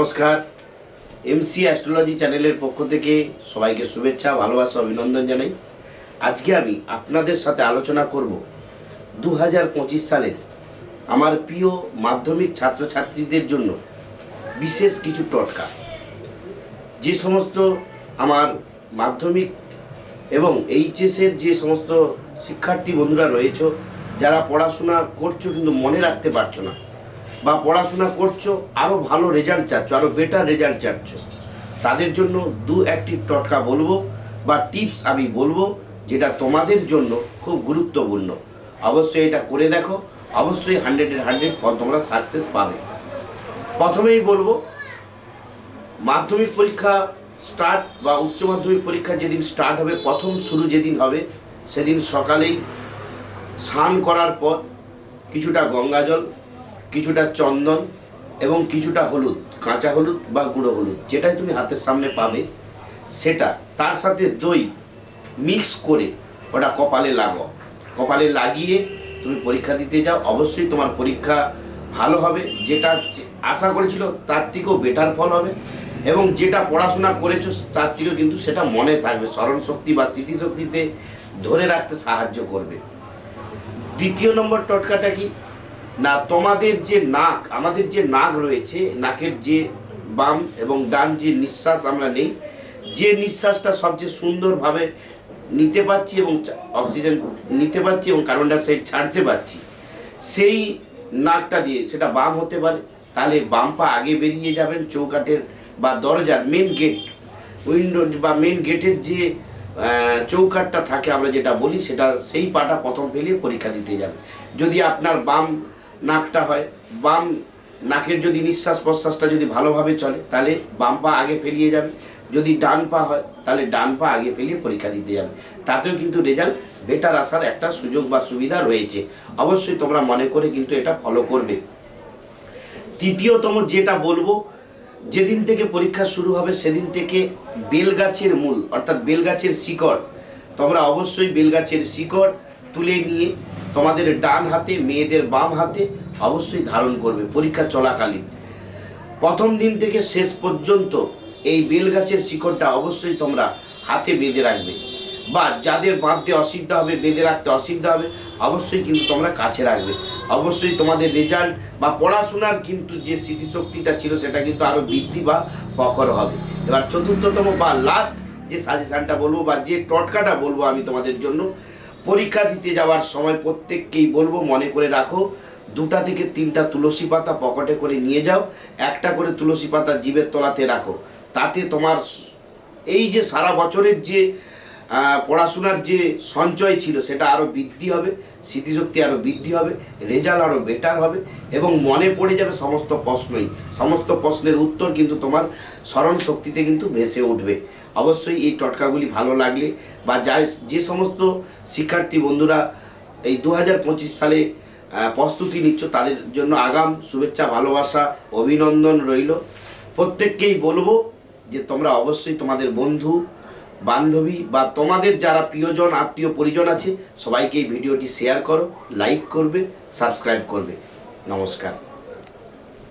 নমস্কার। MC astrology চ্যানেলের পক্ষ থেকে সবাইকে শুভেচ্ছা, ভালোবাসা, অভিনন্দন জানাই। আজকে আমি আপনাদের সাথে আলোচনা করব 2025 সালের আমার প্রিয় মাধ্যমিক ছাত্রছাত্রীদের জন্য বিশেষ কিছু টোটকা। যে সমস্ত আমার মাধ্যমিক এবং এইচএসের যে সমস্ত শিক্ষার্থী বন্ধুরা রয়েছে, যারা পড়াশোনা করছো কিন্তু মনে রাখতে পারছো না, বা পড়াশোনা করছো আরও ভালো রেজাল্ট চাচ্ছ, আরও বেটার রেজাল্ট চাচ্ছ, তাদের জন্য একটি টোটকা বলবো বা টিপস আমি বলবো, যেটা তোমাদের জন্য খুব গুরুত্বপূর্ণ। অবশ্যই এটা করে দেখো, অবশ্যই 100-এর 100 ফল তোমরা সাকসেস পাবে। প্রথমেই বলবো, মাধ্যমিক পরীক্ষা স্টার্ট বা উচ্চ মাধ্যমিক পরীক্ষা যেদিন স্টার্ট হবে, প্রথম শুরু যেদিন হবে, সেদিন সকালেই স্নান করার পর কিছুটা গঙ্গাজল, কিছুটা চন্দন এবং কিছুটা হলুদ, কাঁচা হলুদ বা গুঁড়ো হলুদ, যেটাই তুমি হাতের সামনে পাবে, সেটা তার সাথে দই মিক্স করে ওটা কপালে লাগাও। কপালে লাগিয়ে তুমি পরীক্ষা দিতে যাও। অবশ্যই তোমার পরীক্ষা ভালো হবে, যেটা আশা করেছিল তার থেকেও বেটার ফল হবে, এবং যেটা পড়াশোনা করেছো তার থেকেও কিন্তু সেটা মনে থাকবে, স্মরণশক্তি বা স্মৃতিশক্তিতে ধরে রাখতে সাহায্য করবে। দ্বিতীয় নম্বর টোটকাটা কি না, তোমাদের যে নাক, আমাদের যে নাক রয়েছে, নাকের যে বাম এবং ডান যে নিঃশ্বাস আমরা নেই, যে নিঃশ্বাসটা সবচেয়ে সুন্দরভাবে নিতে পারছি এবং অক্সিজেন নিতে পারছি এবং কার্বন ডাইঅক্সাইড ছাড়তে পারছি, সেই নাকটা দিয়ে, সেটা বাম হতে পারে, তাহলে বাম পা আগে বেরিয়ে যাবেন। চৌকাঠের বা দরজার মেন গেট, উইন্ডো বা মেন গেটের যে চৌকাঠটা থাকে আমরা যেটা বলি, সেটা সেই পাটা প্রথম ফেলিয়ে পরীক্ষা দিতে যাবে। যদি আপনার বাম নাকটা হয়, বাম নাকের যদি নিঃশ্বাস প্রশ্বাসটা যদি ভালোভাবে চলে, তাহলে বাম পা আগে ফেলিয়ে যাবে। যদি ডান পা হয়, তাহলে ডান পা আগে ফেলিয়ে পরীক্ষা দিতে যাবে। তাতেও কিন্তু রেজাল্ট বেটার আসার একটা সুযোগ বা সুবিধা রয়েছে। অবশ্যই তোমরা মনে করে কিন্তু এটা ফলো করবে। তৃতীয়তম যেটা বলবো, যেদিন থেকে পরীক্ষা শুরু হবে সেদিন থেকে বেলগাছের মূল অর্থাৎ বেলগাছের শিকড়, তোমরা অবশ্যই বেলগাছের শিকড় তুলে নিয়ে তোমাদের ডান হাতে, মেয়েদের বাম হাতে অবশ্যই ধারণ করবে পরীক্ষা চলাকালীন। প্রথম দিন থেকে শেষ পর্যন্ত এই বেলগাছের শিকড়টা অবশ্যই তোমরা হাতে বেঁধে রাখবে, বা যাদের বাঁধতে অসুবিধা হবে, বেঁধে রাখতে অসুবিধা হবে, অবশ্যই কিন্তু তোমরা কাছে রাখবে। অবশ্যই তোমাদের রেজাল্ট বা পড়াশোনার কিন্তু যে স্মৃতিশক্তিটা ছিল সেটা কিন্তু আরও বৃদ্ধি বা প্রখর হবে। এবার চতুর্থতম বা লাস্ট যে সাজেশানটা বলবো বা যে টোটকাটা বলবো আমি তোমাদের জন্য, পরীক্ষা দিতে যাওয়ার সময় প্রত্যেককেই বলবো, মনে করে রাখো, 2 থেকে 3টা তুলসী পাতা পকেটে করে নিয়ে যাও। একটা করে তুলসী পাতা জিভের তলাতে রাখো। তাতে তোমার এই যে সারা বছরের যে পড়াশোনার যে সঞ্চয় ছিল সেটা আরও বৃদ্ধি হবে, স্মৃতিশক্তি আরও বৃদ্ধি হবে, রেজাল্ট আরও বেটার হবে, এবং মনে পড়ে যাবে সমস্ত প্রশ্নই। সমস্ত প্রশ্নের উত্তর কিন্তু তোমার স্মরণ শক্তিতে কিন্তু ভেসে উঠবে। অবশ্যই এই টোটকাগুলি ভালো লাগলে বা যে সমস্ত শিক্ষার্থী বন্ধুরা এই 2025 সালে প্রস্তুতি নিচ্ছ, তাদের জন্য আগাম শুভেচ্ছা, ভালোবাসা, অভিনন্দন রইল। প্রত্যেককেই বলবো যে তোমরা অবশ্যই তোমাদের বন্ধু বান্ধবী বা তোমাদের যারা প্রিয়জন, আত্মীয় পরিজন আছে, সবাইকে এই ভিডিওটি শেয়ার করো, লাইক করবে, সাবস্ক্রাইব করবে। নমস্কার।